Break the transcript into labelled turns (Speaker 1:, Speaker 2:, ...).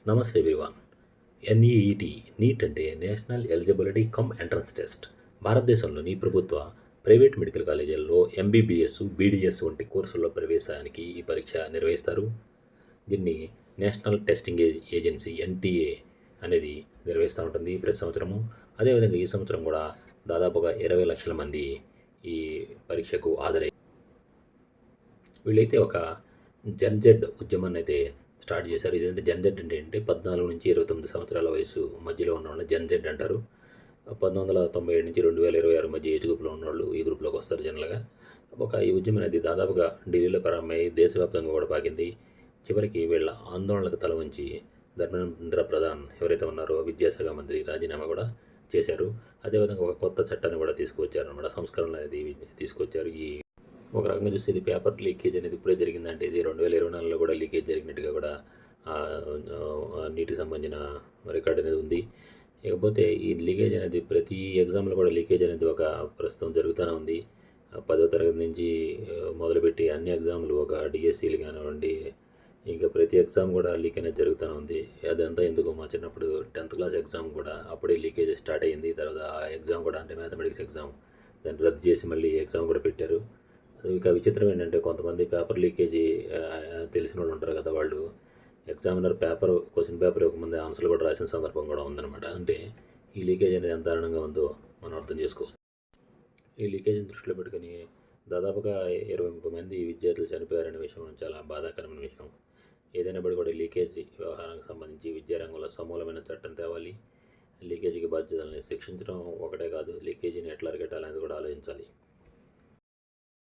Speaker 1: నమస్తే everyone. ఎన్ఈఈటీ neat అంటే national eligibility cum entrance test. భారతదేశంలోని ప్రభుత్వ, ప్రైవేట్ మెడికల్ కాలేజీల్లో ఎంబీబీఎస్, బీడీఎస్ వంటి కోర్సుల్లో ప్రవేశానికి ఈ పరీక్ష నిర్వహిస్తారు. దీన్ని నేషనల్ టెస్టింగ్ ఏజెన్సీ ఎన్టీఏ అనేది నిర్వహిస్తూ ఉంటుంది ప్రతి సంవత్సరము. అదేవిధంగా ఈ సంవత్సరం కూడా దాదాపుగా 20 లక్షల మంది ఈ పరీక్షకు హాజరయ్యారు. వీళ్ళైతే ఒక జన్జెడ్ ఉద్యమాన్ని అయితే స్టార్ట్ చేశారు. ఇదేంటే జన్జెడ్ అంటే ఏంటి, 14 నుంచి 29 సంవత్సరాల వయసు మధ్యలో ఉన్న వాళ్ళని జన్జెడ్ అంటారు. 1997 నుంచి 2026 మధ్య ఏజ్ గ్రూప్లో ఉన్నవాళ్ళు ఈ గ్రూప్లోకి వస్తారు జనరల్గా. ఈ ఉద్యమం అనేది దాదాపుగా ఢిల్లీలో ప్రారంభమై దేశవ్యాప్తంగా కూడా పాకింది. చివరికి వీళ్ళ ఆందోళనకు తల వంచి ధర్మేంద్ర ప్రధాన్ ఎవరైతే ఉన్నారో విద్యాశాఖ మంత్రి రాజీనామా కూడా చేశారు. అదేవిధంగా ఒక కొత్త చట్టాన్ని కూడా తీసుకువచ్చారు అనమాట, సంస్కరణ అనేది తీసుకొచ్చారు. ఒక రకంగా చూస్తే ఇది పేపర్ లీకేజ్ అనేది ఇప్పుడే జరిగిందంటే ఇది 2024లో కూడా లీకేజ్ జరిగినట్టుగా కూడా నీటికి సంబంధించిన రికార్డ్ అనేది ఉంది. ఇకపోతే ఈ లీకేజ్ అనేది ప్రతి ఎగ్జామ్లో కూడా లీకేజ్ అనేది ఒక ప్రస్తుతం జరుగుతూనే ఉంది. 10వ తరగతి నుంచి మొదలుపెట్టి అన్ని ఎగ్జామ్లు, ఒక డిఎస్సీలు కానివ్వండి, ఇంకా ప్రతి ఎగ్జామ్ కూడా లీక్ అనేది జరుగుతూనే ఉంది. అదంతా ఎందుకు, మా చిన్నప్పుడు 10th క్లాస్ ఎగ్జామ్ కూడా అప్పుడే లీకేజ్ స్టార్ట్ అయ్యింది. తర్వాత ఆ ఎగ్జామ్ కూడా, అంటే మ్యాథమెటిక్స్ ఎగ్జామ్, దాన్ని రద్దు చేసి మళ్ళీ ఎగ్జామ్ కూడా పెట్టారు. ఇంకా విచిత్రం ఏంటంటే కొంతమంది పేపర్ లీకేజీ తెలిసిన వాళ్ళు ఉంటారు కదా, వాళ్ళు ఎగ్జామినర్ క్వశ్చన్ పేపర్ ఇవ్వకముందే ఆన్సర్లు కూడా రాసిన సందర్భం కూడా ఉందన్నమాట. అంటే ఈ లీకేజ్ అనేది ఎంత దారుణంగా ఉందో మనం అర్థం చేసుకోవచ్చు. ఈ లీకేజీని దృష్టిలో పెట్టుకుని దాదాపుగా 20-30 మంది విద్యార్థులు చనిపోయారనే విషయం చాలా బాధాకరమైన విషయం. ఏదైనప్పటికీ కూడా లీకేజీ వ్యవహారానికి సంబంధించి విద్యారంగంలో సమూలమైన చట్టం తేవాలి. లీకేజీకి బాధ్యతల్ని శిక్షించడం ఒకటే కాదు, లీకేజీని ఎట్లా అరికట్టాలనేది కూడా ఆలోచించాలి.